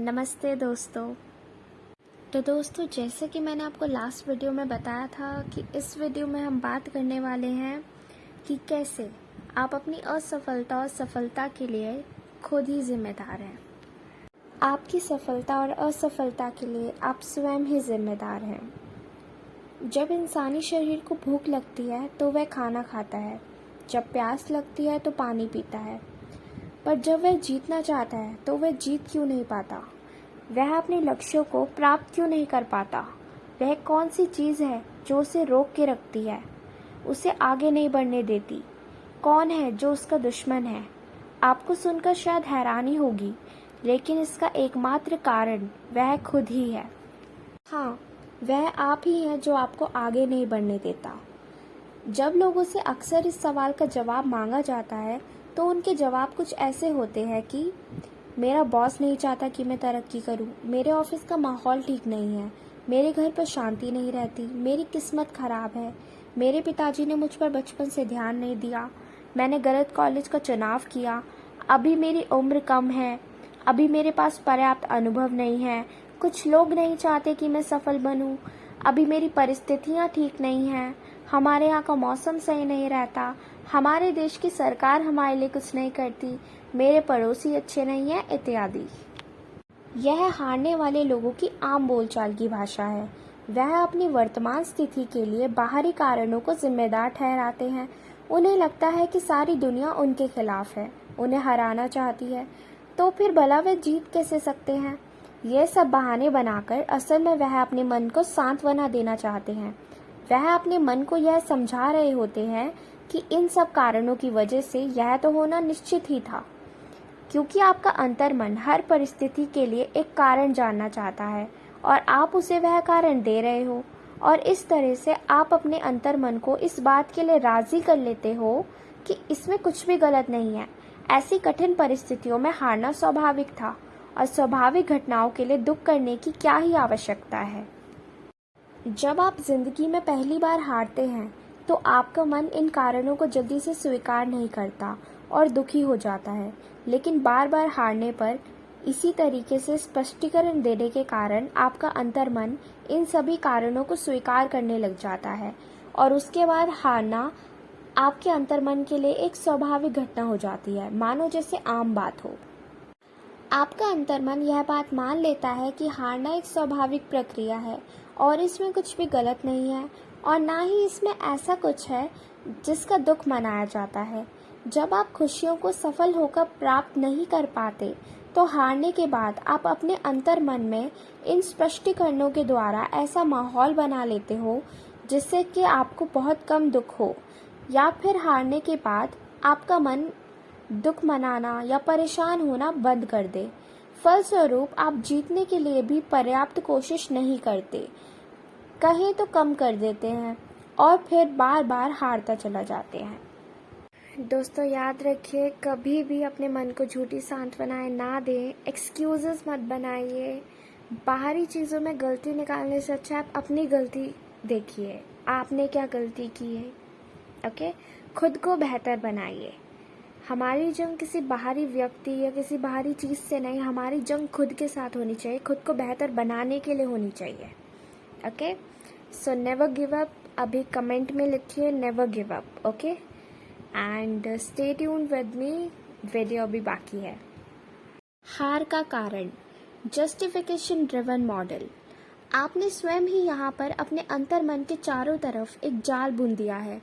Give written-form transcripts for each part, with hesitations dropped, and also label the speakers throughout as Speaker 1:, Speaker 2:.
Speaker 1: नमस्ते दोस्तों। तो दोस्तों, जैसे कि मैंने आपको लास्ट वीडियो में बताया था कि इस वीडियो में हम बात करने वाले हैं कि कैसे आप अपनी असफलता और सफलता के लिए खुद ही जिम्मेदार हैं। आपकी सफलता और असफलता के लिए आप स्वयं ही जिम्मेदार हैं। जब इंसानी शरीर को भूख लगती है तो वह खाना खाता है, जब प्यास लगती है तो पानी पीता है, पर जब वह जीतना चाहता है तो वह जीत क्यों नहीं पाता? वह अपने लक्ष्यों को प्राप्त क्यों नहीं कर पाता? वह कौन सी चीज़ है जो उसे रोक के रखती है, उसे आगे नहीं बढ़ने देती? कौन है जो उसका दुश्मन है? आपको सुनकर शायद हैरानी होगी, लेकिन इसका एकमात्र कारण वह खुद ही है। हाँ, वह आप ही है जो आपको आगे नहीं बढ़ने देता। जब लोगों से अक्सर इस सवाल का जवाब मांगा जाता है तो उनके जवाब कुछ ऐसे होते हैं कि मेरा बॉस नहीं चाहता कि मैं तरक्की करूं, मेरे ऑफिस का माहौल ठीक नहीं है, मेरे घर पर शांति नहीं रहती, मेरी किस्मत खराब है, मेरे पिताजी ने मुझ पर बचपन से ध्यान नहीं दिया, मैंने गलत कॉलेज का चुनाव किया, अभी मेरी उम्र कम है, अभी मेरे पास पर्याप्त अनुभव नहीं है, कुछ लोग नहीं चाहते कि मैं सफल बनूं, अभी मेरी परिस्थितियां ठीक नहीं हैं, हमारे यहाँ का मौसम सही नहीं रहता, हमारे देश की सरकार हमारे लिए कुछ नहीं करती, मेरे पड़ोसी अच्छे नहीं हैं, इत्यादि। यह हारने वाले लोगों की आम बोलचाल की भाषा है। वह अपनी वर्तमान स्थिति के लिए बाहरी कारणों को जिम्मेदार ठहराते हैं। उन्हें लगता है कि सारी दुनिया उनके खिलाफ है, उन्हें हराना चाहती है, तो फिर भला वे जीत कैसे सकते हैं? ये सब बहाने बनाकर असल में वह अपने मन को सांत्वना देना चाहते हैं। वह अपने मन को यह समझा रहे होते हैं कि इन सब कारणों की वजह से यह तो होना निश्चित ही था, क्योंकि आपका अंतर्मन हर परिस्थिति के लिए एक कारण जानना चाहता है और आप उसे वह कारण दे रहे हो, और इस तरह से आप अपने अंतर्मन को इस बात के लिए राजी कर लेते हो कि इसमें कुछ भी गलत नहीं है। ऐसी कठिन परिस्थितियों में हारना स्वाभाविक था और स्वाभाविक घटनाओं के लिए दुख करने की क्या ही आवश्यकता है। जब आप जिंदगी में पहली बार हारते हैं तो आपका मन इन कारणों को जल्दी से स्वीकार नहीं करता और दुखी हो जाता है, लेकिन बार बार हारने पर इसी तरीके से स्पष्टीकरण देने के कारण आपका अंतर्मन इन सभी कारणों को स्वीकार करने लग जाता है और उसके बाद हारना आपके अंतर्मन के लिए एक स्वाभाविक घटना हो जाती है, मानो जैसे आम बात हो। आपका अंतर्मन यह बात मान लेता है कि हारना एक स्वाभाविक प्रक्रिया है और इसमें कुछ भी गलत नहीं है और ना ही इसमें ऐसा कुछ है जिसका दुख मनाया जाता है। जब आप खुशियों को सफल होकर प्राप्त नहीं कर पाते तो हारने के बाद आप अपने अंतर्मन में इन स्पष्टीकरणों के द्वारा ऐसा माहौल बना लेते हो जिससे कि आपको बहुत कम दुख हो, या फिर हारने के बाद आपका मन दुख मनाना या परेशान होना बंद कर दे। फलस्वरूप आप जीतने के लिए भी पर्याप्त कोशिश नहीं करते, कहीं तो कम कर देते हैं और फिर बार बार हारता चला जाते हैं। दोस्तों, याद रखिए, कभी भी अपने मन को झूठी सांत्वनाएं ना दें, एक्सक्यूजेस मत बनाइए। बाहरी चीज़ों में गलती निकालने से अच्छा आप अपनी गलती देखिए, आपने क्या गलती की है। ओके, खुद को बेहतर बनाइए। हमारी जंग किसी बाहरी व्यक्ति या किसी बाहरी चीज़ से नहीं, हमारी जंग खुद के साथ होनी चाहिए, खुद को बेहतर बनाने के लिए होनी चाहिए। Okay, so never give up. अभी कमेंट में लिखिए never give up. Okay, and stay tuned with me, video अभी बाकी है। हार का कारण, जस्टिफिकेशन ड्रिवन मॉडल। आपने स्वयं ही यहाँ पर अपने अंतर्मन के चारों तरफ एक जाल बुन दिया है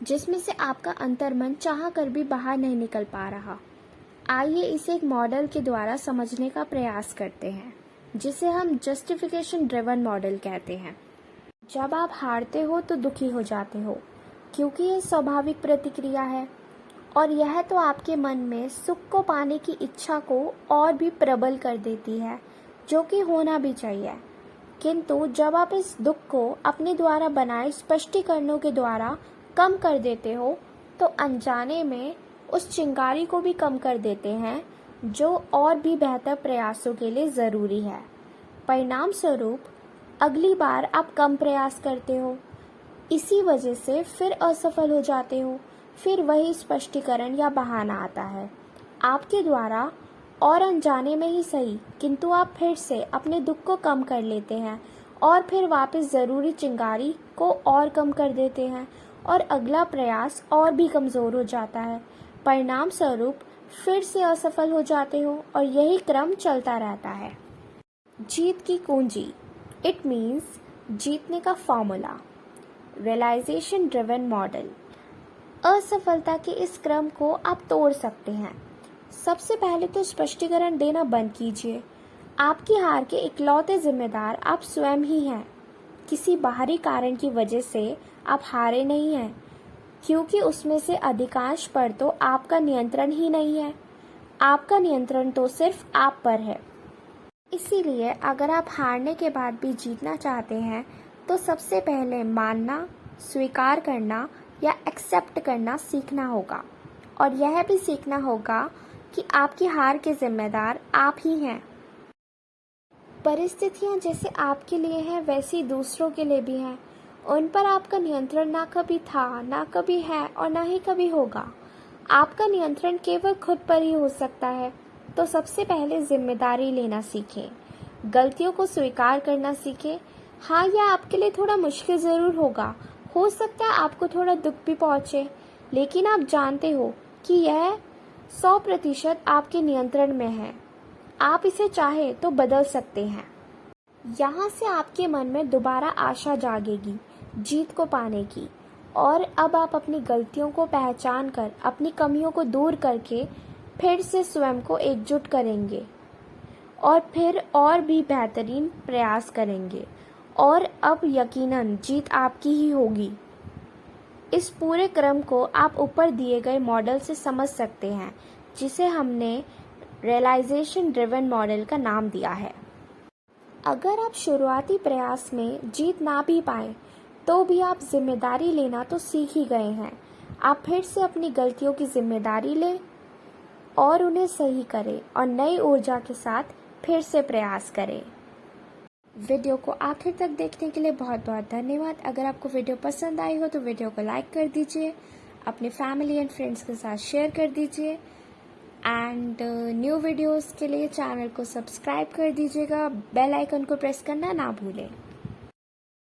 Speaker 1: जिसमें से आपका अंतर्मन चाह कर भी बाहर नहीं निकल पा रहा। आइए इसे एक मॉडल के द्वारा समझने का प्रयास करते हैं जिसे हम जस्टिफिकेशन ड्रिवन मॉडल कहते हैं। जब आप हारते हो तो दुखी हो जाते हो, क्योंकि ये स्वाभाविक प्रतिक्रिया है और यह तो आपके मन में सुख को पाने की इच्छा को और भी प्रबल कर देती है, जो कि होना भी चाहिए। किंतु जब आप इस दुख को अपने द्वारा बनाए स्पष्टीकरणों के द्वारा कम कर देते हो तो अनजाने में उस चिंगारी को भी कम कर देते हैं जो और भी बेहतर प्रयासों के लिए ज़रूरी है। परिणाम स्वरूप अगली बार आप कम प्रयास करते हो, इसी वजह से फिर असफल हो जाते हो, फिर वही स्पष्टीकरण या बहाना आता है। आपके द्वारा और अनजाने में ही सही, किंतु आप फिर से अपने दुख को कम कर लेते हैं और फिर वापस ज़रूरी चिंगारी को और कम कर देते हैं और अगला प्रयास और भी कमज़ोर हो जाता है। परिणाम स्वरूप फिर से असफल हो जाते हो और यही क्रम चलता रहता है। जीत की कुंजी, इट मीन्स जीतने का फॉर्मूला, रियलाइजेशन ड्रिवन मॉडल। असफलता के इस क्रम को आप तोड़ सकते हैं। सबसे पहले तो स्पष्टीकरण देना बंद कीजिए। आपकी हार के इकलौते जिम्मेदार आप स्वयं ही हैं। किसी बाहरी कारण की वजह से आप हारे नहीं हैं, क्योंकि उसमें से अधिकांश पर तो आपका नियंत्रण ही नहीं है। आपका नियंत्रण तो सिर्फ आप पर है। इसीलिए अगर आप हारने के बाद भी जीतना चाहते हैं तो सबसे पहले मानना, स्वीकार करना या एक्सेप्ट करना सीखना होगा और यह भी सीखना होगा कि आपकी हार के जिम्मेदार आप ही हैं। परिस्थितियाँ जैसे आपके लिए हैं वैसी दूसरों के लिए भी हैं। उन पर आपका नियंत्रण ना कभी था, ना कभी है और ना ही कभी होगा। आपका नियंत्रण केवल खुद पर ही हो सकता है। तो सबसे पहले जिम्मेदारी लेना सीखें, गलतियों को स्वीकार करना सीखें। हाँ, यह आपके लिए थोड़ा मुश्किल ज़रूर होगा, हो सकता है आपको थोड़ा दुख भी पहुँचे, लेकिन आप जानते हो कि यह 100% आपके नियंत्रण में है। आप इसे चाहे तो बदल सकते हैं। यहाँ से आपके मन में दोबारा आशा जागेगी जीत को पाने की, और अब आप अपनी गलतियों को पहचान कर, अपनी कमियों को दूर करके फिर से स्वयं को एकजुट करेंगे और फिर और भी बेहतरीन प्रयास करेंगे और अब यकीनन जीत आपकी ही होगी। इस पूरे क्रम को आप ऊपर दिए गए मॉडल से समझ सकते हैं, जिसे हमने रियलाइजेशन ड्रिवन मॉडल का नाम दिया है। अगर आप शुरुआती प्रयास में जीत ना भी पाए तो भी आप जिम्मेदारी लेना तो सीख ही गए हैं। आप फिर से अपनी गलतियों की जिम्मेदारी लें और उन्हें सही करें और नई ऊर्जा के साथ फिर से प्रयास करें। वीडियो को आखिर तक देखने के लिए बहुत बहुत धन्यवाद। अगर आपको वीडियो पसंद आई हो तो वीडियो को लाइक कर दीजिए, अपने फैमिली एंड फ्रेंड्स के साथ शेयर कर दीजिए एंड न्यू वीडियोस के लिए चैनल को सब्सक्राइब कर दीजिएगा। बेल आइकन को प्रेस करना ना भूलें।